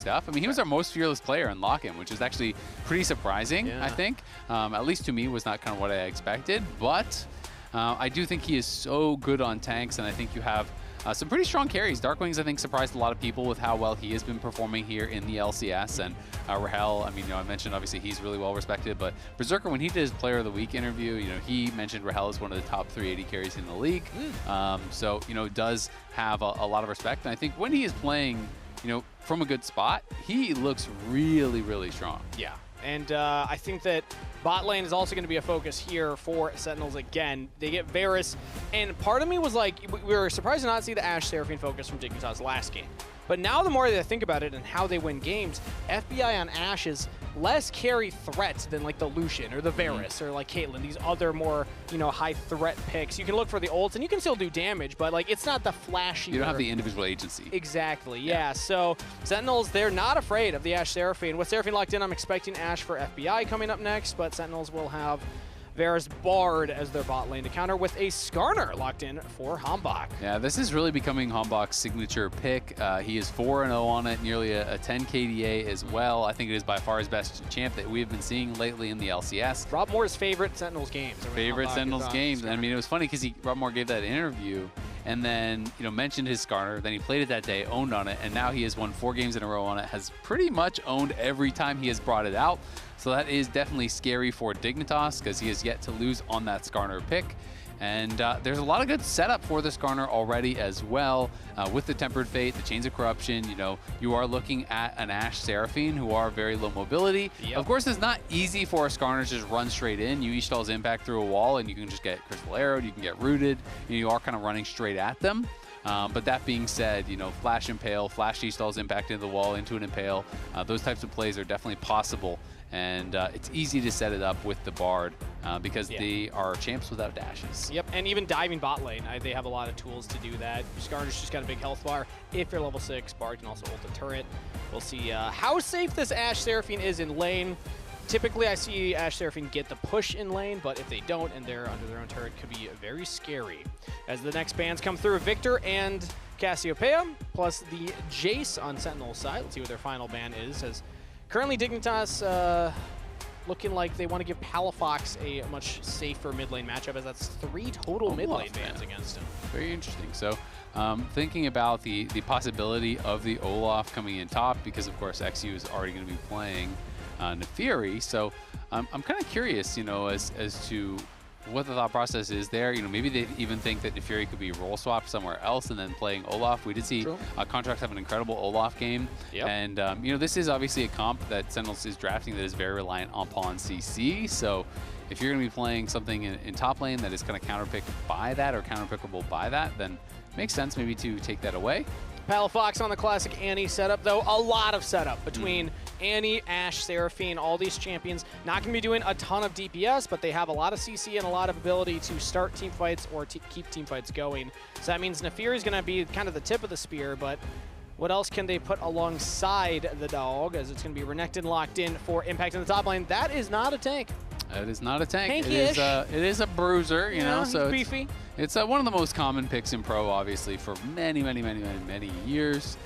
stuff. I mean, he was our most fearless player in lock-in, which is actually pretty surprising, I think. At least to me, was not kind of what I expected. But I do think he is so good on tanks, and I think you have some pretty strong carries. DARKWINGS, I think, surprised a lot of people with how well he has been performing here in the LCS. And Rahel, I mean, I mentioned obviously he's really well respected, but Berserker, when he did his Player of the Week interview, he mentioned Rahel is one of the top 3 AD carries in the league. So, does have a lot of respect. And I think when he is playing, from a good spot, he looks really, really strong. Yeah, and I think that bot lane is also going to be a focus here for Sentinels again. They get Varus, and part of me was like, we were surprised to not see the AShe Seraphine focus from Dignitas last game. But now the more that I think about it and how they win games, FBI on AShe is less carry threats than like the Lucian or the Varus or like Caitlyn, these other more, high threat picks. You can look for the ults and you can still do damage, but like it's not the flashy. You don't have the individual agency. Exactly, yeah. So Sentinels, they're not afraid of the AShe Seraphine. With Seraphine locked in, I'm expecting AShe for FBI coming up next, but Sentinels will have Varus Bard as their bot lane to counter with a Skarner locked in for HamBak. Yeah, this is really becoming HamBak's signature pick. He is 4-0 on it, nearly a 10 KDA as well. I think it is by far his best champ that we've been seeing lately in the LCS. Rob Moore's favorite Sentinels games. Favorite Sentinels games. I mean, it was funny because Rob Moore gave that interview and then, mentioned his Skarner. Then he played it that day, owned on it, and now he has won 4 games in a row on it, has pretty much owned every time he has brought it out. So that is definitely scary for Dignitas because he has yet to lose on that Skarner pick. And there's a lot of good setup for the Skarner already as well. With the Tempered Fate, the Chains of Corruption, you are looking at an AShe Seraphine who are very low mobility. Of course, it's not easy for a Skarner to just run straight in. You eStall's impact through a wall and you can just get Crystal Arrowed, you can get rooted, you are kind of running straight at them. But that being said, Flash Impale, Flash eStall's impact into the wall, into an Impale, those types of plays are definitely possible. And it's easy to set it up with the Bard because they are champs without dashes. Yep, and even diving bot lane, they have a lot of tools to do that. Skarner's just got a big health bar. If you're level 6, Bard can also ult a turret. We'll see how safe this AShe Seraphine is in lane. Typically, I see AShe Seraphine get the push in lane, but if they don't and they're under their own turret, it could be very scary. As the next bans come through, Victor and Cassiopeia, plus the Jace on Sentinel's side. Let's see what their final ban is. As currently, Dignitas looking like they want to give Palafox a much safer mid lane matchup, as that's 3 total mid lane bans against him. Very interesting. So thinking about the possibility of the Olaf coming in top, because of course eXyu is already going to be playing Naafiri. So I'm kind of curious, as to what the thought process is there. Maybe they even think that Naafiri could be role swapped somewhere else and then playing Olaf. We did see Contracts have an incredible Olaf game. And, this is obviously a comp that Sentinels is drafting that is very reliant upon CC. So if you're going to be playing something in top lane that is kind of counterpicked by that or counterpickable by that, then it makes sense maybe to take that away. Palafox on the classic Annie setup, though. A lot of setup between Annie, AShe, Seraphine, all these champions. Not going to be doing a ton of DPS, but they have a lot of CC and a lot of ability to start team fights or keep team fights going. So that means Naafiri is going to be kind of the tip of the spear, but what else can they put alongside the dog, as it's going to be Renekton locked in for impact in the top lane. That is not a tank. It is not a tank. Tanky-ish. It is a bruiser, so beefy. It's one of the most common picks in Pro, obviously, for many, many, many, many, many years.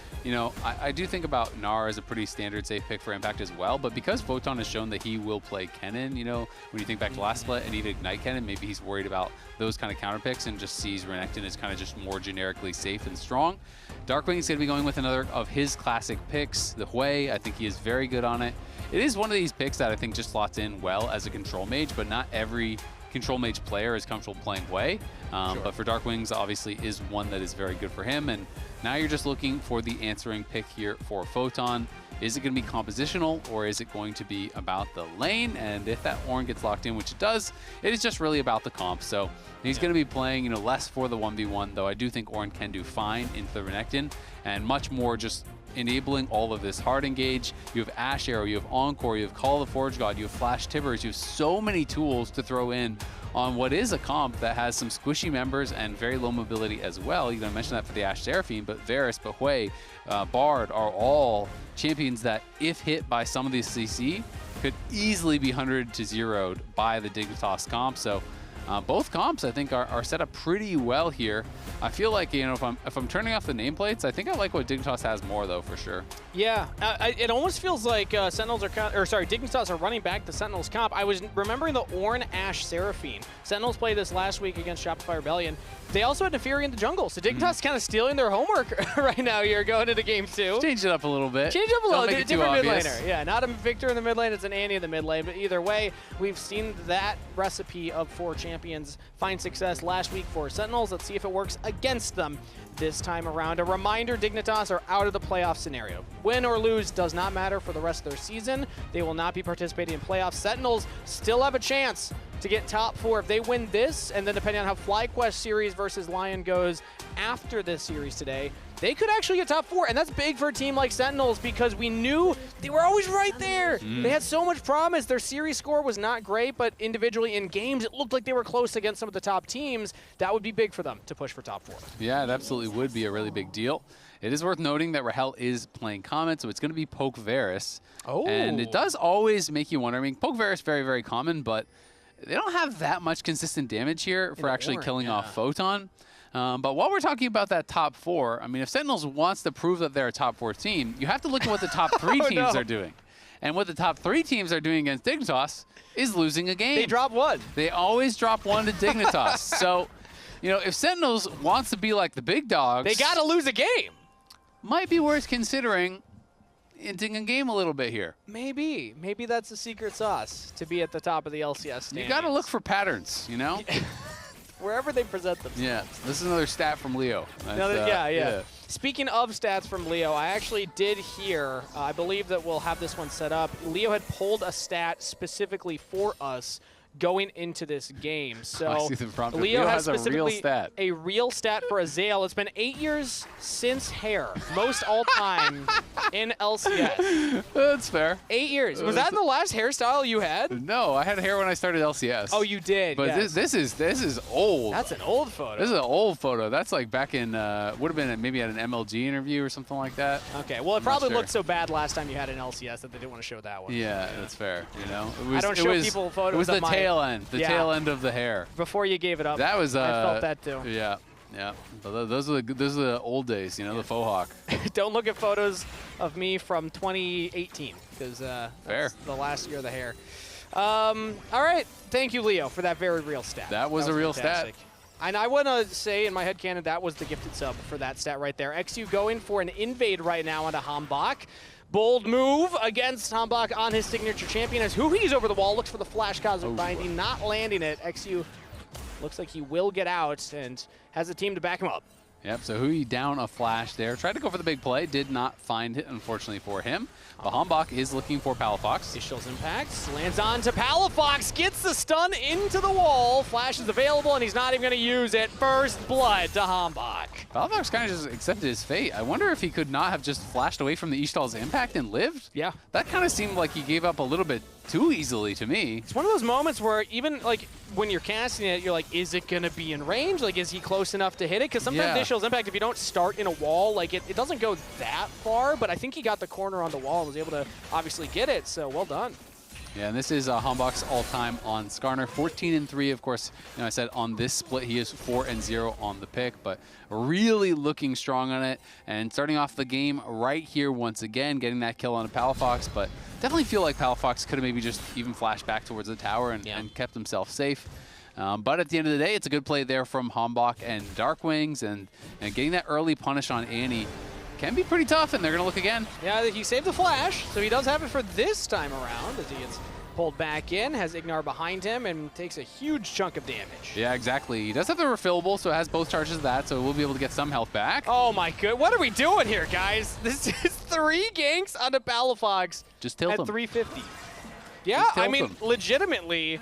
I do think about Gnar as a pretty standard safe pick for impact as well, but because Photon has shown that he will play Kennen, when you think back to last split and he'd ignite Kennen, maybe he's worried about those kind of counter picks and just sees Renekton as kind of just more generically safe and strong. DARKWINGS is going to be going with another of his classic picks, the Hwei. I think he is very good on it. It is one of these picks that I think just slots in well as a control mage, but not every control mage player is comfortable playing Hwei. But for DARKWINGS, obviously, is one that is very good for him. And now you're just looking for the answering pick here for Photon. Is it going to be compositional, or is it going to be about the lane? And if that Ornn gets locked in, which it does, it is just really about the comp. So he's going to be playing, less for the 1v1, though I do think Ornn can do fine into the Renekton, and much more just enabling all of this hard engage. You have Ashe Arrow, you have Encore, you have Call of the Forge God, you have Flash Tibbers, you have so many tools to throw in on what is a comp that has some squishy members and very low mobility as well. You mentioned that for the AShe Seraphine, but Varus, but Hwei, Bard are all champions that, if hit by some of these CC, could easily be 100 to 0'd by the Dignitas comp. So Both comps, I think, are set up pretty well here. I feel like, you know, if I'm turning off the nameplates, I think I like what Dignitas has more, though, for sure. Yeah, it almost feels like Dignitas are running back the Sentinels comp. I was remembering the Ornn AShe Seraphine. Sentinels played this last week against Shopify Rebellion. They also had Naafiri in the jungle, so Dignitas kind of stealing their homework right now here going into game 2. Change it up a little bit. Change it up a little bit. Different mid obvious. laner. Yeah, not a Victor in the mid lane, it's an Annie in the mid lane. But either way, we've seen that recipe of 4 champions find success last week for Sentinels. Let's see if it works against them this time around. A reminder, Dignitas are out of the playoff scenario. Win or lose does not matter for the rest of their season. They will not be participating in playoffs. Sentinels still have a chance to get top 4 if they win this, and then depending on how FlyQuest series versus Lion goes after this series today, they could actually get top 4, and that's big for a team like Sentinels because we knew they were always right there. They had so much promise. Their series score was not great, but individually in games, it looked like they were close against some of the top teams. That would be big for them to push for top 4. Yeah, it absolutely would be a really big deal. It is worth noting that Rahel is playing common, so it's going to be Poke Varus. Oh. And it does always make you wonder. I mean, Poke Varus very, very common, but they don't have that much consistent damage here for actually killing off Photon. But while we're talking about that top 4, I mean, if Sentinels wants to prove that they're a top 4 team, you have to look at what the top 3 teams are doing. And what the top 3 teams are doing against Dignitas is losing a game. They drop 1. They always drop 1 to Dignitas. So, you know, if Sentinels wants to be like the big dogs, they got to lose a game. Might be worth considering inting a game a little bit here. Maybe. Maybe that's the secret sauce to be at the top of the LCS standings. You got to look for patterns, you know? Wherever they present themselves. Yeah, this is another stat from Leo. Yeah. Speaking of stats from Leo, I actually did hear, I believe that we'll have this one set up. Leo had pulled a stat specifically for us going into this game. So I see the prompt. Leo has specifically a real stat for Azael. It's been 8 years since hair, most all time in LCS. That's fair. 8 years. Was that the last hairstyle you had? No, I had hair when I started LCS. Oh, you did. But yes. this is old. That's an old photo. This is an old photo. That's like back in would have been maybe at an MLG interview or something like that. Okay. Well, it probably looked so bad last time you had an LCS that they didn't want to show that one. Yeah, that's fair. You know, I don't show people photos. It was of the tail end, tail end of the hair. Before you gave it up. That was. I felt that too. Yeah. Yeah, those are the old days, you know, the faux hawk. Don't look at photos of me from 2018 because that's the last year of the hair. All right, thank you, Leo, for that very real stat. That was a real fantastic stat. And I want to say in my headcanon that was the gifted sub for that stat right there. eXyu going for an invade right now onto HamBak. Bold move against HamBak on his signature champion as huhi's over the wall, looks for the flash cosmic binding, not landing it. eXyu looks like he will get out and has a team to back him up. Yep, so huhi down a flash there. Tried to go for the big play, did not find it, unfortunately for him. But HamBak is looking for Palafox. Ishil's impact, lands on to Palafox, gets the stun into the wall. Flash is available, and he's not even going to use it. First blood to HamBak. Palafox kind of just accepted his fate. I wonder if he could not have just flashed away from the Ishtal's impact and lived? Yeah. That kind of seemed like he gave up a little bit too easily to me. It's one of those moments where even like when you're casting it, you're like, is it going to be in range? Like, is he close enough to hit it? Because sometimes Ishil's impact, if you don't start in a wall, like it doesn't go that far, but I think he got the corner on the wall and was able to obviously get it, so well done. Yeah, and this is HamBak's all-time on Skarner. 14-3, of course. You know, I said on this split he is 4-0 on the pick, but really looking strong on it. And starting off the game right here once again, getting that kill on a Palafox, but definitely feel like Palafox could have maybe just even flashed back towards the tower and kept himself safe. But at the end of the day, it's a good play there from HamBak and DARKWINGS, and getting that early punish on Annie can be pretty tough, and they're going to look again. Yeah, he saved the flash, so he does have it for this time around as he gets pulled back in, has Ignar behind him, and takes a huge chunk of damage. Yeah, exactly. He does have the refillable, so it has both charges of that, so we'll be able to get some health back. Oh my god, what are we doing here, guys? This is 3 ganks on the Palafox. Just tilt at 350. Yeah, I mean, legitimately,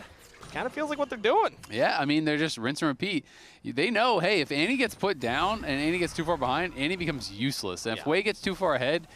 kind of feels like what they're doing. Yeah, I mean, they're just rinse and repeat. They know, hey, if Annie gets put down and Annie gets too far behind, Annie becomes useless. And if Hwei gets too far ahead,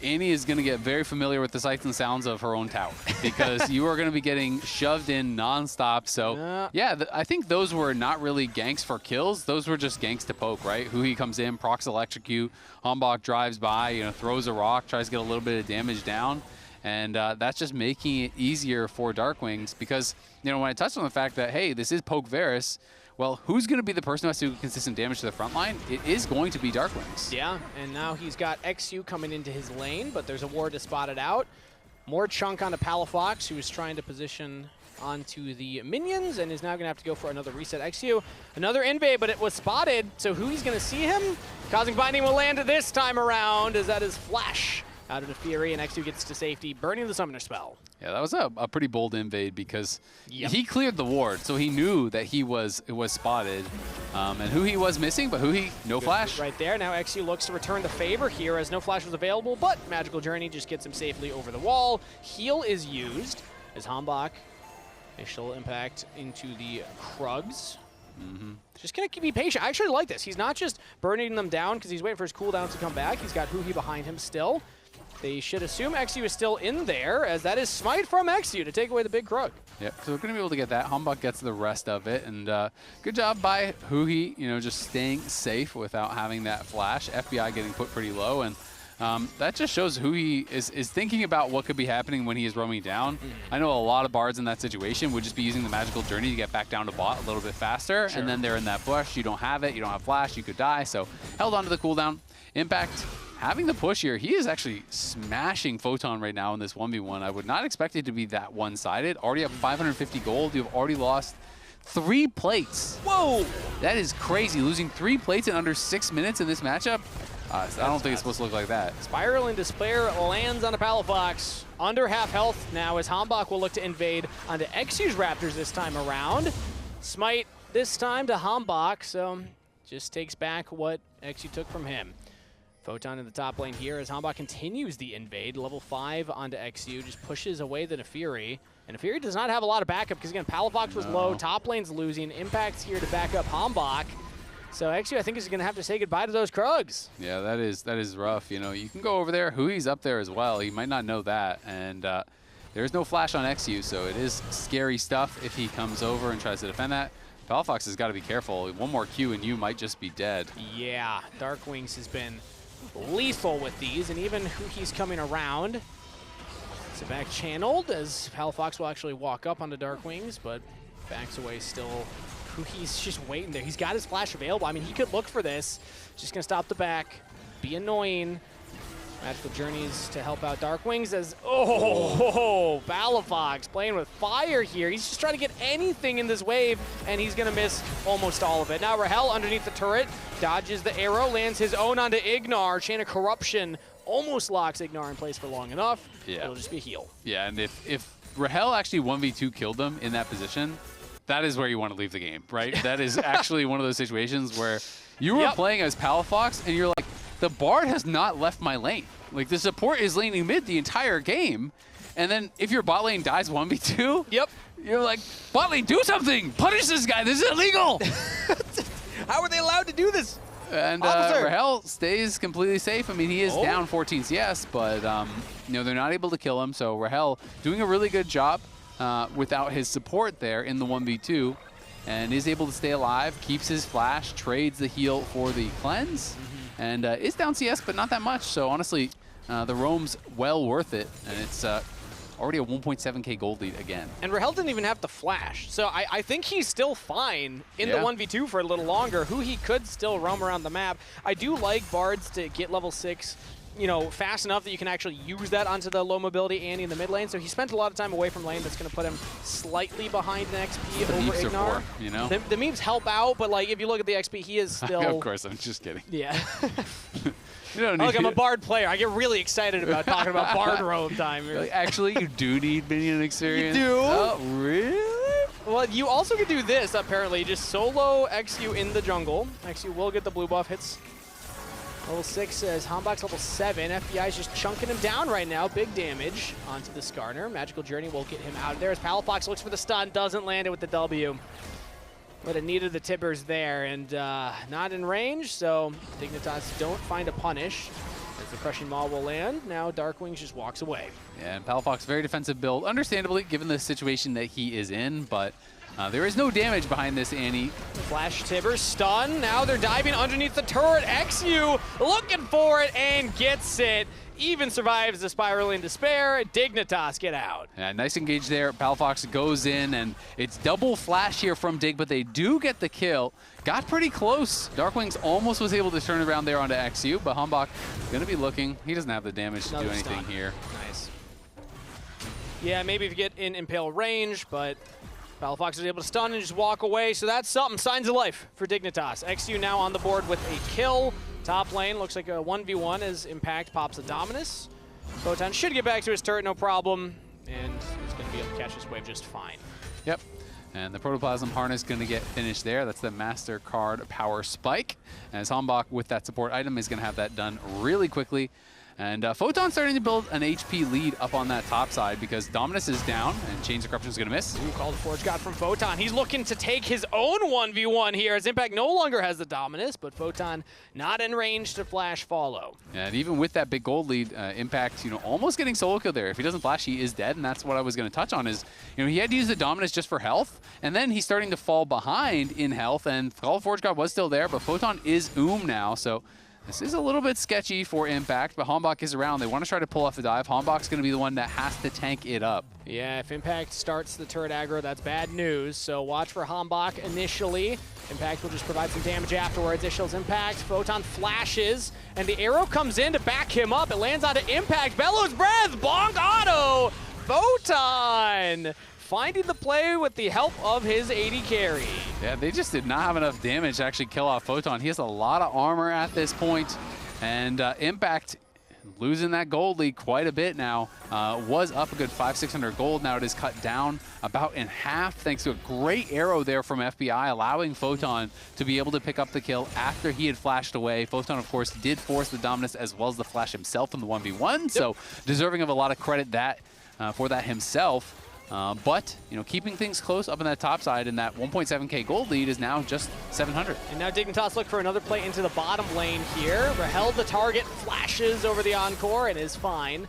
Annie is going to get very familiar with the sights and sounds of her own tower because you are going to be getting shoved in nonstop. So, yeah, I think those were not really ganks for kills. Those were just ganks to poke, right? huhi comes in, procs electrocute, HamBak drives by, you know, throws a rock, tries to get a little bit of damage down. And that's just making it easier for DARKWINGS because, you know, when I touched on the fact that, hey, this is Poke Varus, well, who's going to be the person who has to do consistent damage to the front line? It is going to be DARKWINGS. Yeah, and now he's got eXyu coming into his lane, but there's a ward to spot it out. More chunk onto Palafox, who is trying to position onto the minions and is now going to have to go for another reset. eXyu, another invade, but it was spotted, so Huhi's going to see him. Cosmic Binding will land this time around as that is Flash out of Naafiri, and eXyu gets to safety, burning the Summoner spell. Yeah, that was a pretty bold invade because he cleared the ward, so he knew that it was spotted. And Huhi was missing, but Huhi, no flash. Right there. Now eXyu looks to return the favor here as no flash was available, but Magical Journey just gets him safely over the wall. Heal is used as HamBak, initial impact into the Krugs. Just gonna be patient. I actually like this. He's not just burning them down because he's waiting for his cooldowns to come back. He's got Huhi behind him still. They should assume eXyu is still in there, as that is Smite from eXyu to take away the big Krug. Yeah, so we're going to be able to get that. HamBak gets the rest of it, and good job by Huhi, you know, just staying safe without having that flash. FBI getting put pretty low, and that just shows Huhi is thinking about what could be happening when he is roaming down. I know a lot of bards in that situation would just be using the Magical Journey to get back down to bot a little bit faster, and then they're in that bush. You don't have it, you don't have flash, you could die, so held on to the cooldown. Impact having the push here, he is actually smashing Photon right now in this 1v1. I would not expect it to be that one-sided. Already have 550 gold. You've already lost 3 plates. Whoa! That is crazy. Losing 3 plates in under 6 minutes in this matchup. I don't think it's supposed to look like that. Spiraling Despair lands on a Palafox. Under half health now as HamBak will look to invade onto eXyu's Raptors this time around. Smite this time to HamBak, so just takes back what eXyu took from him. Photon in the top lane here as HamBak continues the invade. Level 5 onto eXyu, just pushes away the Naafiri. And Naafiri does not have a lot of backup because, again, Palafox was low, top lane's losing. Impact's here to back up HamBak. So eXyu, I think, is going to have to say goodbye to those Krugs. Yeah, that is rough. You know, you can go over there. Hui's up there as well. He might not know that. And there's no flash on eXyu, so it is scary stuff if he comes over and tries to defend that. Palafox has got to be careful. One more Q and you might just be dead. Yeah, DARKWINGS has been lethal with these, and even Huhi's coming around. It's a back channeled as Palafox will actually walk up onto DARKWINGS, but backs away still. Huhi's just waiting there. He's got his flash available. I mean, he could look for this. Just gonna stop the back, be annoying. Magical Journeys to help out DARKWINGS as, Palafox playing with fire here. He's just trying to get anything in this wave, and he's gonna miss almost all of it. Now Rahel underneath the turret, dodges the arrow, lands his own onto Ignar. Chain of Corruption almost locks Ignar in place for long enough. Yeah. It'll just be a heal. Yeah, and if Rahel actually 1v2 killed them in that position, that is where you want to leave the game, right? That is actually one of those situations where you were playing as Palafox, and you're like, the Bard has not left my lane. Like, the support is laning mid the entire game. And then if your bot lane dies 1v2, you're like, bot lane, do something! Punish this guy! This is illegal! How are they allowed to do this? And Rahel stays completely safe. I mean, he is down 14 CS, but you know, they're not able to kill him. So Rahel doing a really good job without his support there in the 1v2. And is able to stay alive, keeps his flash, trades the heal for the cleanse. And is down CS, but not that much. So honestly, the roam's well worth it, and it's already a 1.7k gold lead again. And Rahel didn't even have the flash, so I think he's still fine in the 1v2 for a little longer. He could still roam around the map. I do like bards to get level 6, you know, fast enough that you can actually use that onto the low mobility Annie in the mid lane. So he spent a lot of time away from lane. That's going to put him slightly behind in XP over Ignar. You know? The memes help out, but like if you look at the XP, he is still... Of course, I'm just kidding. Yeah. You don't need Look, I'm a Bard player. I get really excited about talking about Bard roam time. Actually, you do need minion experience. You do? Oh, really? Well, you also can do this, apparently. Just solo eXyu in the jungle. eXyu will get the blue buff. Hits level 6 as HamBak's level 7. FBI's just chunking him down right now. Big damage onto the Skarner. Magical Journey will get him out of there as Palafox looks for the stun. Doesn't land it with the W. But it needed the tippers there, and not in range, so Dignitas don't find a punish. As the Crushing Maw will land, now DARKWINGS just walks away. Yeah, and Palafox, very defensive build, understandably, given the situation that he is in, but There is no damage behind this Annie. Flash Tibber stun. Now they're diving underneath the turret. eXyu looking for it and gets it. Even survives the spiraling despair. Dignitas get out. Yeah, nice engage there. Palafox goes in, and it's double flash here from Dig, but they do get the kill. Got pretty close. DARKWINGS almost was able to turn it around there onto eXyu, but HamBak going to be looking. He doesn't have the damage to do anything here. Nice. Yeah, maybe if you get in Impale range, but Palafox is able to stun and just walk away, so that's something. Signs of life for Dignitas. eXyu now on the board with a kill. Top lane looks like a 1v1 as Impact pops a Dominus. Photon should get back to his turret, no problem, and he's going to be able to catch this wave just fine. Yep. And the Protoplasm Harness going to get finished there. That's the Master Card Power Spike. As HamBak with that support item is going to have that done really quickly. And Photon starting to build an HP lead up on that top side because Dominus is down and Chains of Corruption is going to miss. Ooh, call the Forge God from Photon. He's looking to take his own 1v1 here as Impact no longer has the Dominus, but Photon not in range to flash follow. And even with that big gold lead, Impact, almost getting solo kill there. If he doesn't flash, he is dead, and that's what I was going to touch on is, he had to use the Dominus just for health, and then he's starting to fall behind in health, and Call of Forge God was still there, but Photon is now, so this is a little bit sketchy for Impact, but HamBak is around. They want to try to pull off the dive. HamBak's going to be the one that has to tank it up. Yeah, if Impact starts the turret aggro, that's bad news. So watch for HamBak initially. Impact will just provide some damage afterwards. Ishel's Impact. Photon flashes, and the arrow comes in to back him up. It lands onto Impact. Bellows breath. Bonk auto. Photon finding the play with the help of his AD carry. Yeah, they just did not have enough damage to actually kill off Photon. He has a lot of armor at this point, and Impact losing that gold lead quite a bit now. Was up a good 500-600 gold. Now it is cut down about in half thanks to a great arrow there from FBI, allowing Photon to be able to pick up the kill after he had flashed away. Photon, of course, did force the Dominus as well as the flash himself in the 1v1, so deserving of a lot of credit for that himself. But, keeping things close up in that top side, and that 1.7k gold lead is now just 700. And now Dignitas look for another play into the bottom lane here. Rahel, the target, flashes over the Encore and is fine.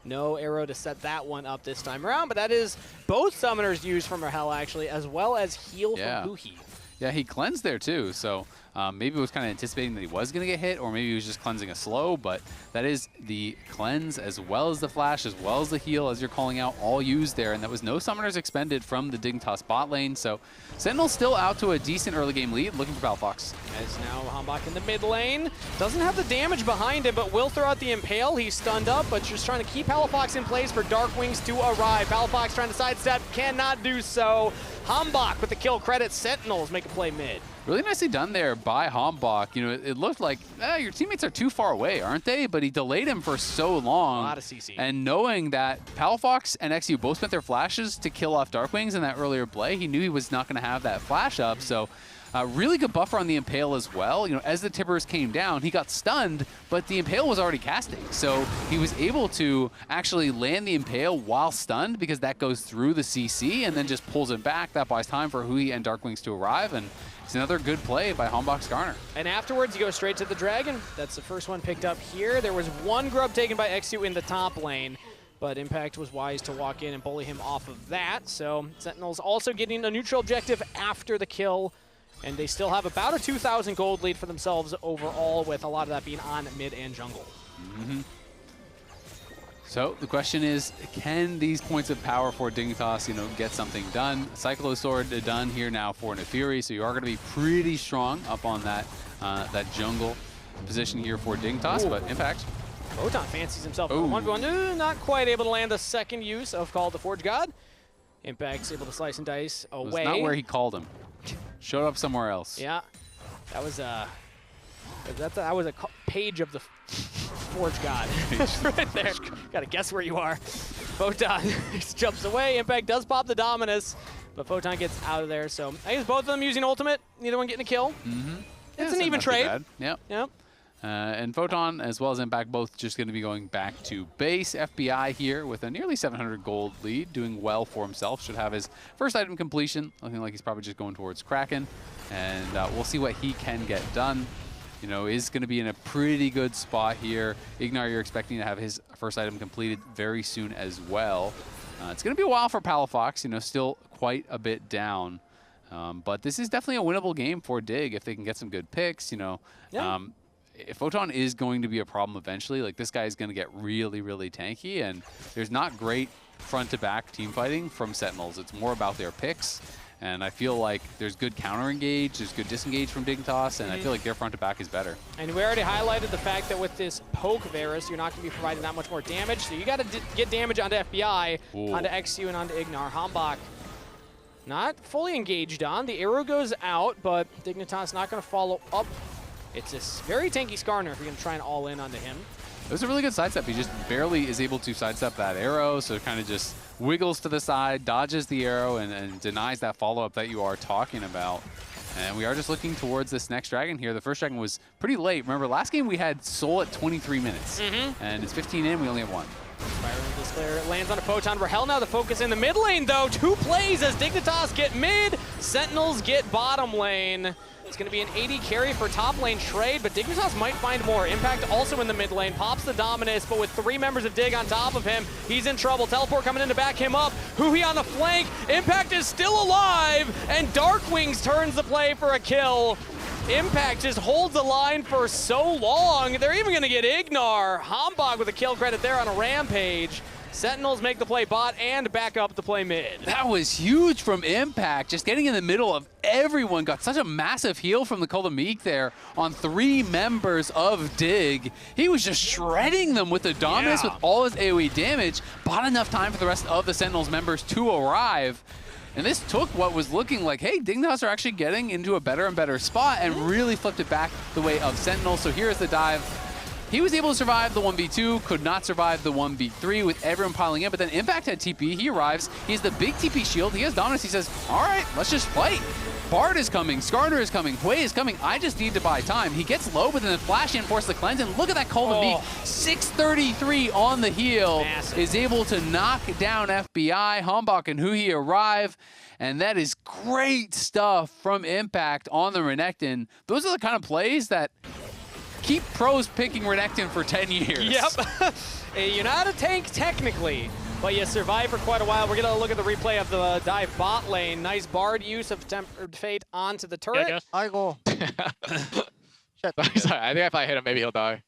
No arrow to set that one up this time around, but that is both summoners used from Rahel, actually, as well as heal from Huhi. Yeah, he cleansed there, too, so maybe was kind of anticipating that he was going to get hit, or maybe he was just cleansing a slow, but that is the cleanse as well as the flash, as well as the heal, as you're calling out, all used there, and that was no summoners expended from the Dignitas bot lane, so Sentinels still out to a decent early game lead, looking for Palafox. As now HamBak in the mid lane, doesn't have the damage behind him, but will throw out the Impale. He's stunned up, but just trying to keep Palafox in place for DARKWINGS to arrive. Palafox trying to sidestep, cannot do so. HamBak with the kill credit. Sentinels make a play mid. Really nicely done there by HamBak. It looked like your teammates are too far away, aren't they? But he delayed him for so long. A lot of CC. And knowing that Palafox and eXyu both spent their flashes to kill off DARKWINGS in that earlier play, he knew he was not going to have that flash up. So really good buffer on the Impale as well. As the Tibbers came down, he got stunned, but the Impale was already casting. So he was able to actually land the Impale while stunned because that goes through the CC and then just pulls it back. That buys time for Hwei and DARKWINGS to arrive. And it's another good play by HamBak Skarner. And afterwards, you go straight to the Dragon. That's the first one picked up here. There was one grub taken by eXyu in the top lane, but Impact was wise to walk in and bully him off of that. So Sentinels also getting a neutral objective after the kill, and they still have about a 2,000 gold lead for themselves overall, with a lot of that being on mid and jungle. So the question is, can these points of power for Dignitas, get something done? Cyclo Sword done here now for Naafiri, so you are going to be pretty strong up on that that jungle position here for Dignitas, but Impact. Photon fancies himself on 1v1, not quite able to land the second use of Call the Forge God. Impact's able to slice and dice away. It's not where he called him. Showed up somewhere else. Yeah, that was a page of the Forge God right there. Gotta guess where you are. Photon jumps away. Impact does pop the Dominus, but Photon gets out of there. So I guess both of them using ultimate. Neither one getting a kill. It's an even trade. Yep. And Photon as well as Impact both just going to be going back to base. FBI here with a nearly 700 gold lead, doing well for himself. Should have his first item completion. Looking like he's probably just going towards Kraken. And we'll see what he can get done. Is going to be in a pretty good spot here. Ignar, you're expecting to have his first item completed very soon as well. It's going to be a while for Palafox, still quite a bit down. But this is definitely a winnable game for DIG if they can get some good picks, you know. Yeah. Photon is going to be a problem eventually. Like, this guy is going to get really, really tanky, and there's not great front-to-back team fighting from Sentinels. It's more about their picks, and I feel like there's good counter-engage, there's good disengage from Dignitas, and I feel like their front-to-back is better. And we already highlighted the fact that with this poke Varus, you're not going to be providing that much more damage, so you got to get damage onto FBI, onto eXyu, and onto Ignar. HamBak not fully engaged on. The arrow goes out, but Dignitas not going to follow up. It's a very tanky Skarner if you're going to try and all in onto him. It was a really good sidestep. He just barely is able to sidestep that arrow, so it kind of just wiggles to the side, dodges the arrow, and denies that follow-up that you are talking about. And we are just looking towards this next dragon here. The first dragon was pretty late. Remember, last game we had Soul at 23 minutes, and it's 15 in, we only have one. Byron Disclair lands on a Photon. Rahel now the focus in the mid lane, though. 2 plays as Dignitas get mid, Sentinels get bottom lane. It's going to be an AD carry for top lane trade, but Dignitas might find more. Impact also in the mid lane, pops the Dominus, but with 3 members of Dig on top of him, he's in trouble. Teleport coming in to back him up. Huhi on the flank. Impact is still alive, and DARKWINGS turns the play for a kill. Impact just holds the line for so long. They're even going to get Ignar. HamBak with a kill credit there on a rampage. Sentinels make the play bot and back up the play mid. That was huge from Impact, just getting in the middle of everyone. Got such a massive heal from the Cult of Meek there on 3 members of DIG. He was just shredding them with the Dominus with all his AoE damage. Bought enough time for the rest of the Sentinels members to arrive. And this took what was looking like, hey, Dignitas are actually getting into a better and better spot and really flipped it back the way of Sentinels. So here's the dive. He was able to survive the 1v2, could not survive the 1v3 with everyone piling in, but then Impact had TP, he arrives, he has the big TP shield, he has Dominus, he says, all right, let's just fight. Bard is coming, Skarner is coming, Hwei is coming, I just need to buy time. He gets low, but then the flash in, force the cleanse, and look at that Call to Meek. 633 on the heel, is able to knock down FBI. HamBak and Huhi arrive, and that is great stuff from Impact on the Renekton. Those are the kind of plays that keep pros picking Renekton for 10 years. Yep. You're not a tank technically, but you survive for quite a while. We're going to look at the replay of the dive bot lane. Nice Bard use of Tempered Fate onto the turret. Yeah, I go. Sorry, I think if I hit him, maybe he'll die.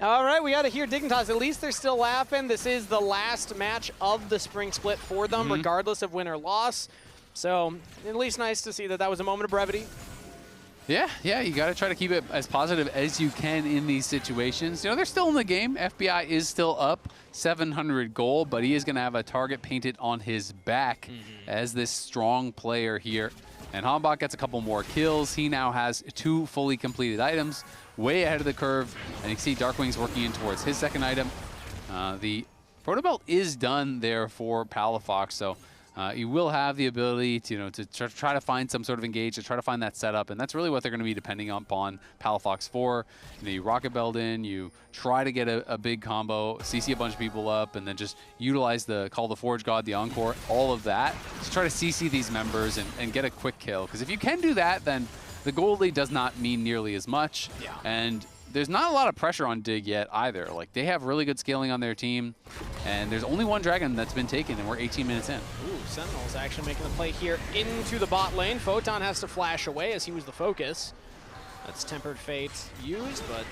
All right, we got to hear Dignitas. At least they're still laughing. This is the last match of the spring split for them, regardless of win or loss. So at least nice to see that that was a moment of brevity. Yeah, you got to try to keep it as positive as you can in these situations. You know, they're still in the game. FBI is still up 700 gold, but he is going to have a target painted on his back as this strong player here. And HamBak gets a couple more kills. He now has 2 fully completed items, way ahead of the curve. And you can see DARKWINGS working in towards his second item. The Proto Belt is done there for Palafox, so you will have the ability to, you know, to try to find some sort of engage, to try to find that setup, and that's really what they're going to be depending upon Palafox for. You know, you rocket belt in, you try to get a big combo, CC a bunch of people up, and then just utilize the Call the Forge God, the Encore, all of that to try to CC these members and get a quick kill. Because if you can do that, then the gold lead does not mean nearly as much. And there's not a lot of pressure on DIG yet either. Like, they have really good scaling on their team, and there's only 1 dragon that's been taken, and we're 18 minutes in. Ooh, Sentinels actually making the play here into the bot lane. Photon has to flash away as he was the focus. That's Tempered Fate used, but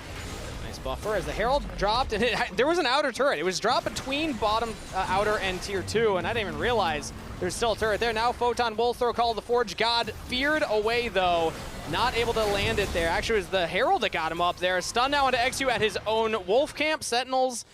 nice buffer as the Herald dropped, and there was an outer turret. It was dropped between bottom outer and tier 2, and I didn't even realize there's still a turret there. Now Photon will throw Call of the Forge God, feared away though. Not able to land it there. Actually, it was the Herald that got him up there. Stun now into eXyu at his own wolf camp. Sentinels,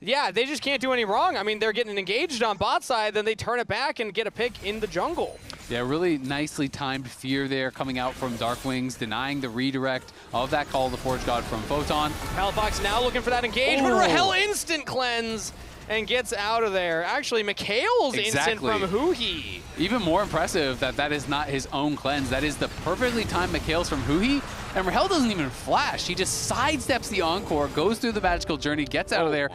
yeah, they just can't do any wrong. I mean, they're getting engaged on bot side, then they turn it back and get a pick in the jungle. Yeah, really nicely timed fear there coming out from DARKWINGS, denying the redirect of that Call of the Forge God from Photon. Palafox now looking for that engagement. Rahel instant cleanse and gets out of there. Actually, Mikhail's instant from Huhi. Even more impressive that that is not his own cleanse. That is the perfectly timed Mikhail's from Huhi. And Rahel doesn't even flash. He just sidesteps the Encore, goes through the magical journey, gets out of there,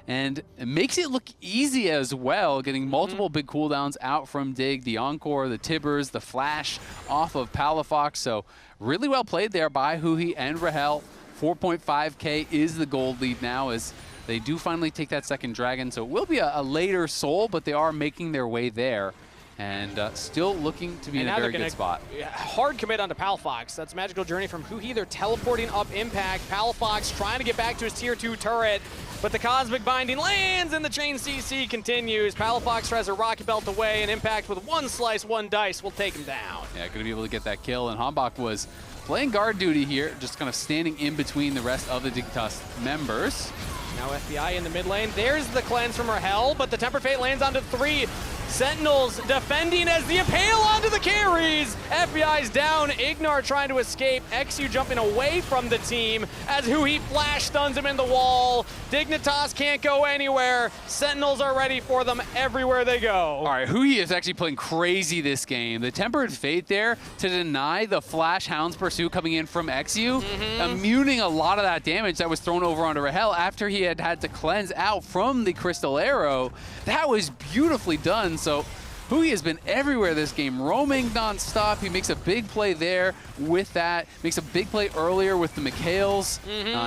and it makes it look easy as well, getting multiple big cooldowns out from DIG, the Encore, the Tibbers, the flash off of Palafox. So really well played there by Huhi and Rahel. 4.5K is the gold lead now as they do finally take that second dragon. So it will be a later soul, but they are making their way there. and still looking to be in a very good spot. Hard commit onto Palafox. That's Magical Journey from huhi. They're teleporting up Impact. Palafox trying to get back to his tier 2 turret, but the Cosmic Binding lands and the chain CC continues. Palafox tries a Rocket Belt away, and Impact with one slice, one dice will take him down. Yeah, going to be able to get that kill, and HamBak was playing guard duty here, just kind of standing in between the rest of the Dignitas members. Now FBI in the mid lane. There's the cleanse from Rahel, but the Tempered Fate lands onto 3. Sentinels defending as the Impale onto the carries. FBI's down. Ignar trying to escape. eXyu jumping away from the team as huhi flash stuns him in the wall. Dignitas can't go anywhere. Sentinels are ready for them everywhere they go. All right, huhi is actually playing crazy this game. The Tempered Fate there to deny the Flash Hound's Pursuit coming in from eXyu, immuning a lot of that damage that was thrown over onto Rahel after he had to cleanse out from the Crystal Arrow. That was beautifully done. So huhi has been everywhere this game, roaming nonstop. He makes a big play there with that, makes a big play earlier with the Mikhails.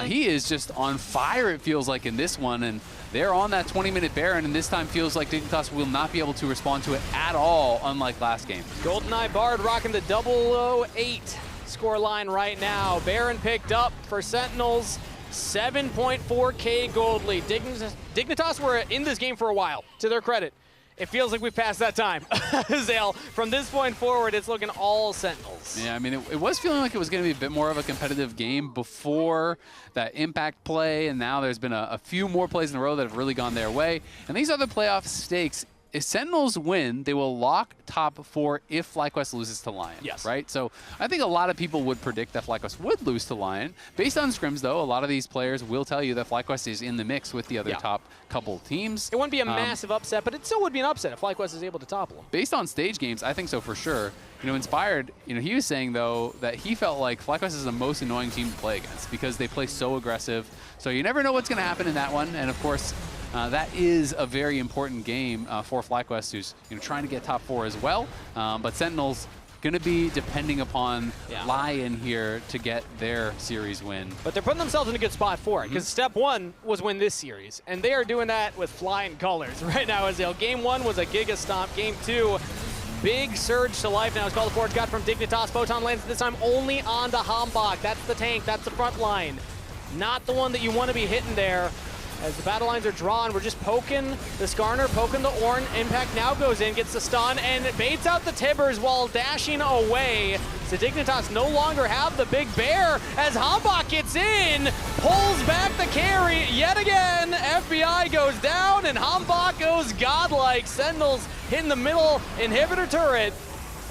He is just on fire, it feels like, in this one, and they're on that 20-minute Baron, and this time feels like Dignitas will not be able to respond to it at all, unlike last game. GoldenEye Bard rocking the 008 score line right now. Baron picked up for Sentinels. 7.4k gold lead. Dignitas were in this game for a while, to their credit. It feels like we've passed that time. Azael, from this point forward, it's looking all Sentinels. Yeah, I mean, it was feeling like it was going to be a bit more of a competitive game before that Impact play, and now there's been a few more plays in a row that have really gone their way. And these are the playoff stakes. If Sentinels win, they will lock top 4 if FlyQuest loses to Lion. Yes. Right? So I think a lot of people would predict that FlyQuest would lose to Lion. Based on scrims, though, a lot of these players will tell you that FlyQuest is in the mix with the other top couple teams. It wouldn't be a massive upset, but it still would be an upset if FlyQuest is able to topple them. Based on stage games, I think so for sure. You know, Inspired, you know, he was saying, though, that he felt like FlyQuest is the most annoying team to play against because they play so aggressive. So you never know what's going to happen in that one. And, of course, that is a very important game for FlyQuest, who's trying to get top 4 as well. But Sentinels going to be depending upon Lion here to get their series win. But they're putting themselves in a good spot for it, because step 1 was win this series, and they are doing that with flying colors right now. Azael, game 1 was a Giga Stomp. Game 2, big surge to life now as Palafox got from Dignitas. Photon lands this time only onto HamBak. That's the tank. That's the front line. Not the one that you want to be hitting there. As the battle lines are drawn, we're just poking the Skarner, poking the Ornn. Impact now goes in, gets the stun, and baits out the Tibbers while dashing away. So Dignitas no longer have the big bear as HamBak gets in, pulls back the carry yet again. FBI goes down, and HamBak goes godlike. Sentinels hitting the middle inhibitor turret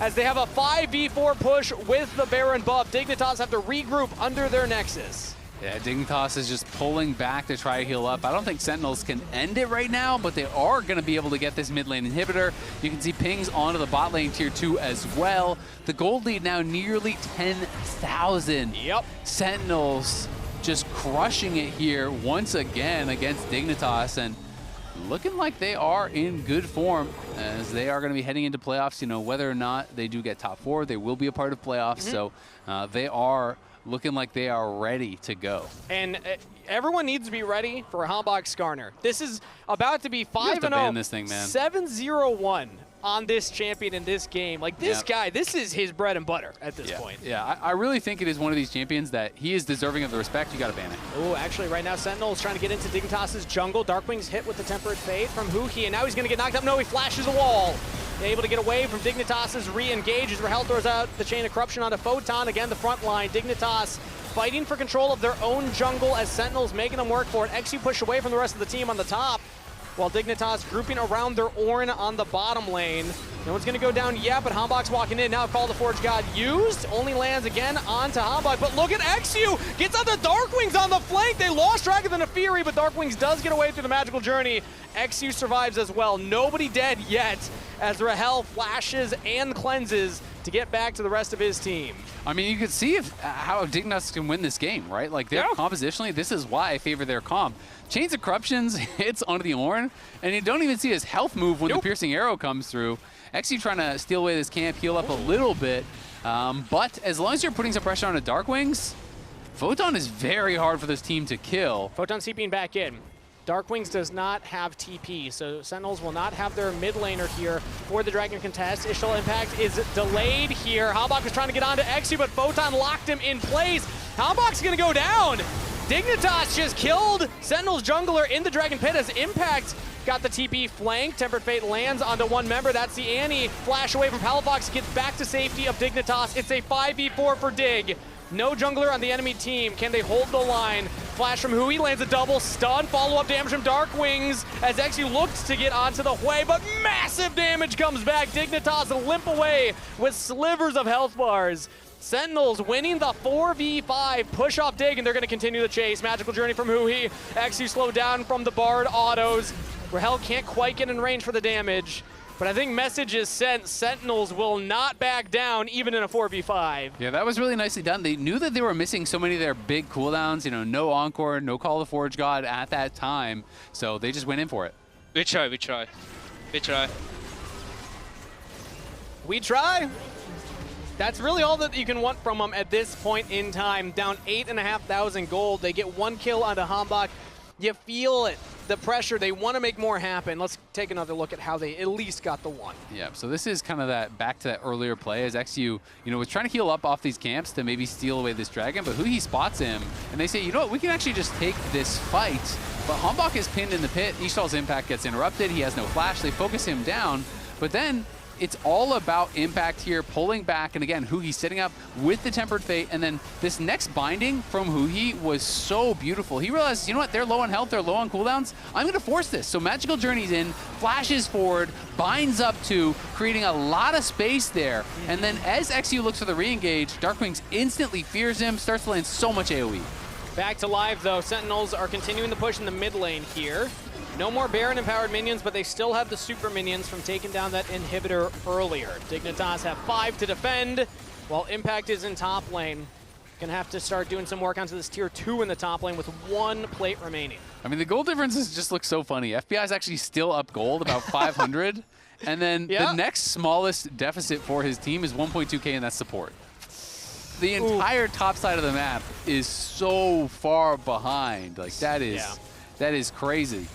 as they have a 5v4 push with the Baron buff. Dignitas have to regroup under their Nexus. Yeah, Dignitas is just pulling back to try to heal up. I don't think Sentinels can end it right now, but they are going to be able to get this mid lane inhibitor. You can see pings onto the bot lane tier 2 as well. The gold lead now nearly 10,000. Yep. Sentinels just crushing it here once again against Dignitas, and looking like they are in good form as they are going to be heading into playoffs. You know, whether or not they do get top 4, they will be a part of playoffs. So they are looking like they are ready to go. And everyone needs to be ready for HamBak Skarner. This is about to be 5-0, this thing, man. 7-0-1 on this champion in this game. Like, this guy, this is his bread and butter at this point. Yeah, I really think it is one of these champions that he is deserving of the respect. You got to ban it. Oh, actually, right now, Sentinel is trying to get into Dignitas' jungle. Darkwings hit with the Tempered Fate from huhi, and now he's going to get knocked up. No, he flashes a wall. Able to get away from Dignitas' re-engage as Rahel throws out the Chain of Corruption onto Photon. Again, the front line. Dignitas fighting for control of their own jungle as Sentinels making them work for it. eXyu push away from the rest of the team on the top, while Dignitas grouping around their Ornn on the bottom lane. No one's going to go down yet, but HamBak's walking in. Now Call the Forge God used. Only lands again onto HamBak. But look at eXyu! Gets on the Darkwings on the flank! They lost track of the Naafiri, but Darkwings does get away through the magical journey. eXyu survives as well. Nobody dead yet as Rahel flashes and cleanses to get back to the rest of his team. I mean, you can see how Dignitas can win this game, right? Like, their compositionally, this is why I favor their comp. Chains of Corruptions hits onto the Ornn, and you don't even see his health move when the Piercing Arrow comes through. eXyu trying to steal away this camp, heal up a little bit. But as long as you're putting some pressure on a Darkwings, Photon is very hard for this team to kill. Photon CPing back in. DARKWINGS does not have TP, so Sentinels will not have their mid laner here for the Dragon contest. Initial impact is delayed here. HamBak was trying to get onto eXyu, but Photon locked him in place. HamBak's gonna go down. Dignitas just killed Sentinels jungler in the Dragon Pit as Impact got the TP flank. Tempered Fate lands onto one member. That's the Annie. Flash away from Palafox, gets back to safety of Dignitas. It's a 5v4 for Dig. No jungler on the enemy team. Can they hold the line? Flash from Hwei lands a double stun. Follow-up damage from DARKWINGS as eXyu looks to get onto the Hwei, but massive damage comes back. Dignitas limp away with slivers of health bars. Sentinels winning the 4v5 push off Dig, and they're going to continue the chase. Magical Journey from Huhi. eXyu slowed down from the Bard autos. Rahel can't quite get in range for the damage. But I think message is sent. Sentinels will not back down, even in a 4v5. Yeah, that was really nicely done. They knew that they were missing so many of their big cooldowns. You know, no Encore, no Call of the Forge God at that time. So they just went in for it. We try. We try. That's really all that you can want from them at this point in time. Down 8,500 gold. They get 1 kill onto HamBak. You feel it. The pressure, they want to make more happen. Let's take another look at how they at least got the 1. Yeah, so this is kind of that back to that earlier play as eXyu, you know, was trying to heal up off these camps to maybe steal away this dragon, but Huhi spots him, and they say, you know what, we can actually just take this fight. But HamBak is pinned in the pit. eStal's impact gets interrupted. He has no flash. They focus him down, but then it's all about Impact here, pulling back, and again, Huhi sitting up with the Tempered Fate, and then this next binding from Huhi was so beautiful. He realizes, you know what, they're low on health, they're low on cooldowns, I'm gonna force this. So Magical Journey's in, flashes forward, binds up to, creating a lot of space there, and then as eXyu looks for the re-engage, DARKWINGS instantly fears him, starts to land so much AoE. Back to live though, Sentinels are continuing to push in the mid lane here. No more Baron empowered minions, but they still have the super minions from taking down that inhibitor earlier. Dignitas have 5 to defend, while Impact is in top lane. Gonna have to start doing some work onto this tier 2 in the top lane with 1 plate remaining. I mean, the gold differences just look so funny. FBI is actually still up gold, about 500. And then the next smallest deficit for his team is 1.2k, and that's support. The entire top side of the map is so far behind. Like, that is crazy.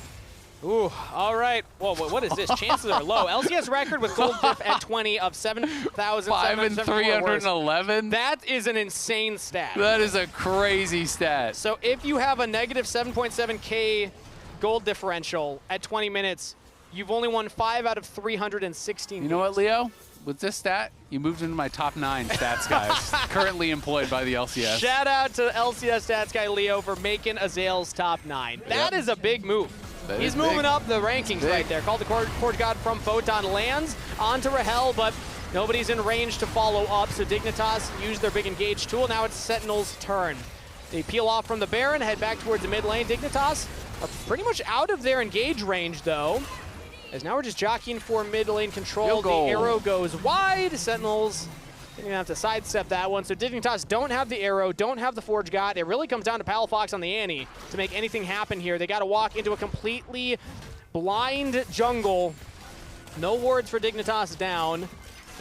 Ooh, all right. Whoa, what is this? Chances are low. LCS record with gold diff at 20 of 7,311. That is an insane stat. That is a crazy stat. So if you have a negative 7.7k gold differential at 20 minutes, you've only won 5 out of 316. You know what, Leo? With this stat, you moved into my top 9 stats guys, currently employed by the LCS. Shout out to LCS stats guy Leo for making Azael's top 9. That is a big move. He's moving up the rankings right there. Called the Forge God from Photon, lands onto Rahel, but nobody's in range to follow up, so Dignitas used their big engage tool. Now it's Sentinel's turn. They peel off from the Baron, head back towards the mid lane. Dignitas are pretty much out of their engage range, though, as now we're just jockeying for mid lane control. The arrow goes wide. Sentinels didn't even have to sidestep that one. So Dignitas don't have the arrow, don't have the Forge God. It really comes down to Palafox on the Annie to make anything happen here. They got to walk into a completely blind jungle. No wards for Dignitas down,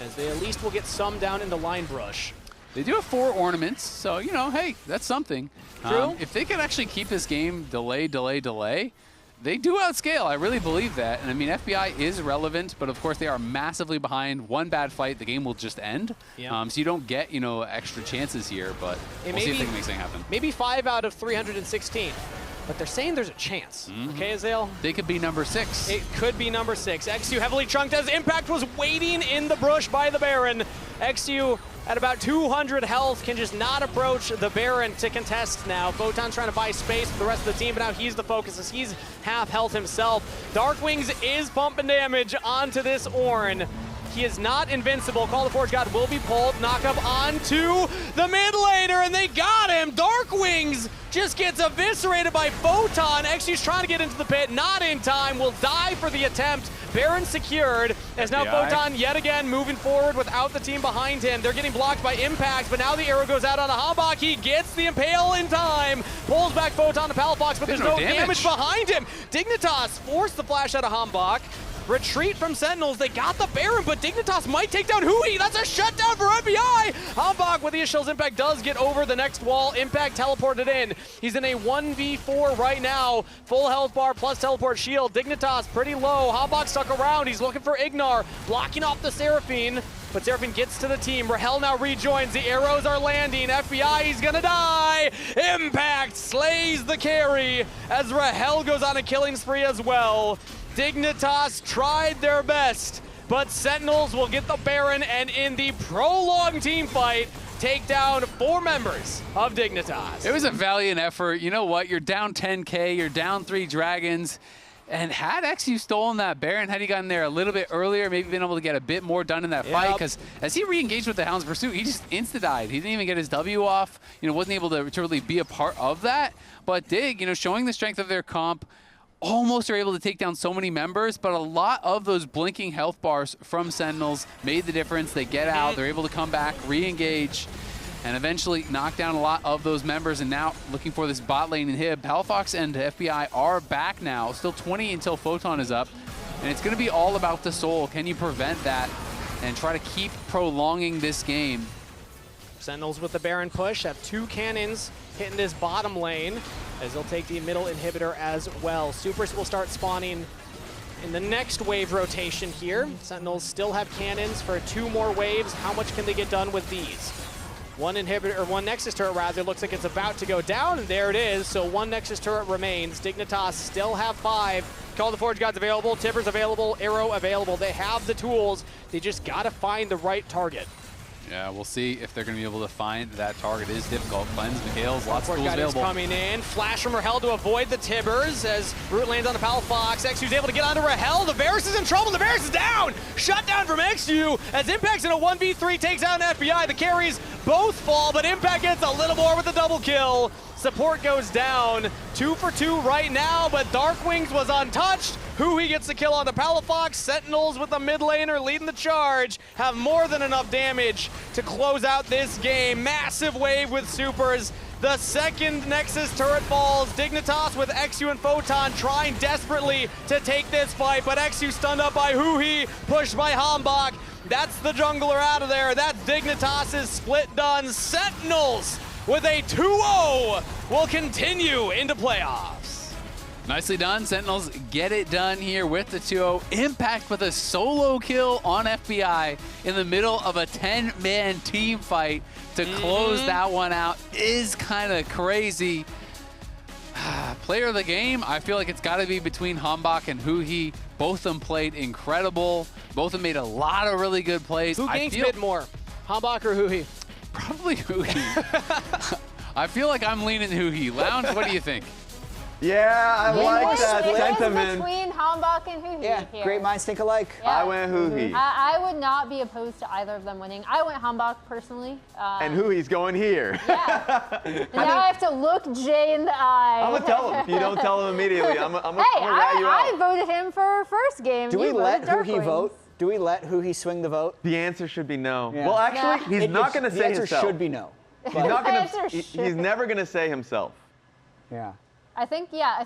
as they at least will get some down in the line brush. They do have 4 ornaments, so, you know, hey, that's something. True. If they can actually keep this game delay, they do outscale. I really believe that. And I mean, FBI is relevant, but of course they are massively behind. One bad fight, the game will just end. So you don't get, you know, extra chances here, but we'll see if they can make something happen. Maybe 5 out of 316. But they're saying there's a chance. Okay, Azael? They could be number 6. It could be number 6. eXyu heavily chunked as Impact was waiting in the brush by the Baron. eXyu at about 200 health can just not approach the Baron to contest now. Photon trying to buy space for the rest of the team, but now he's the focus as he's half health himself. DARKWINGS is pumping damage onto this Ornn. He is not invincible. Call the Forge God will be pulled. Knock up onto the mid laner, and they got him. DARKWINGS just gets eviscerated by Photon. eXyu's trying to get into the pit, not in time. Will die for the attempt. Baron secured, as now Photon yet again moving forward without the team behind him. They're getting blocked by Impact, but now the arrow goes out on HamBak. He gets the Impale in time. Pulls back Photon to Palafox, but there's no damage behind him. Dignitas forced the flash out of HamBak. Retreat from Sentinels. They got the Baron, but Dignitas might take down huhi. That's a shutdown for FBI. HamBak with the Shell's Impact does get over the next wall. Impact teleported in. He's in a 1v4 right now. Full health bar plus teleport shield. Dignitas pretty low. HamBak stuck around. He's looking for Ignar, blocking off the Seraphine. But Serpahine gets to the team. Rahel now rejoins. The arrows are landing. FBI, he's gonna die. Impact slays the carry as Rahel goes on a killing spree as well. Dignitas tried their best, but Sentinels will get the Baron and in the prolonged team fight, take down 4 members of Dignitas. It was a valiant effort. You know what? You're down 10K, you're down 3 dragons. And had eXyu stolen that Baron, had he gotten there a little bit earlier, maybe been able to get a bit more done in that fight, because as he re-engaged with the Hound's Pursuit, he just insta-died. He didn't even get his W off, wasn't able to really be a part of that. But DIG, showing the strength of their comp, almost are able to take down so many members, but a lot of those blinking health bars from Sentinels made the difference. They get out, they're able to come back, re-engage, and eventually knock down a lot of those members. And now looking for this bot lane inhib. Palafox and FBI are back now. Still 20 until Photon is up. And it's going to be all about the soul. Can you prevent that and try to keep prolonging this game? Sentinels with the Baron push have 2 cannons hitting this bottom lane as they'll take the middle inhibitor as well. Supers will start spawning in the next wave rotation here. Sentinels still have cannons for 2 more waves. How much can they get done with these? One inhibitor, or one Nexus turret rather, looks like it's about to go down, and there it is. So 1 Nexus turret remains. Dignitas still have 5. Call the Forge Gods available, Tibbers available, Arrow available. They have the tools. They just gotta find the right target. Yeah, we'll see if they're going to be able to find that target. It is difficult. Cleanse, Mikhail's, lots of tools available. Coming in. Flash from Rahel to avoid the Tibbers as Root lands on the Palafox. eXyu's able to get onto Rahel. The Varus is in trouble. The Varus is down. Shut down from eXyu as Impact's in a 1v3, takes out an FBI. The carries both fall, but Impact gets a little more with the double kill. Support goes down. 2 for 2 right now, but DARKWINGS was untouched. huhi gets the kill on the Palafox. Sentinels with the mid laner leading the charge have more than enough damage to close out this game. Massive wave with supers. The second Nexus turret falls. Dignitas with eXyu and Photon trying desperately to take this fight, but eXyu stunned up by huhi, pushed by HamBak. That's the jungler out of there. That's Dignitas' split done. Sentinels with a 2-0 will continue into playoffs. Nicely done. Sentinels get it done here with the 2-0. Impact with a solo kill on FBI in the middle of a 10-man team fight to close that one out is kind of crazy. Player of the game, I feel like it's got to be between HamBak and huhi. Both of them played incredible. Both of them made a lot of really good plays. Who gains mid more, HamBak or huhi? Probably huhi. I feel like I'm leaning huhi. Lounge, what do you think? Yeah, I like that sentiment. Between HamBak and huhi here. Great minds think alike. Yeah. I went huhi. I would not be opposed to either of them winning. I went HamBak personally. And huhi's going here. Yeah. And now I have to look Jay in the eye. I'm gonna tell him. If you don't tell him immediately, I'm gonna rat you out. I voted him for first game. Do we let huhi vote? Do we let huhi swing the vote? The answer should be no. Yeah. Well, actually, he's not gonna say himself. The answer should be no. He's not gonna. He's never gonna say himself. Yeah. I think the last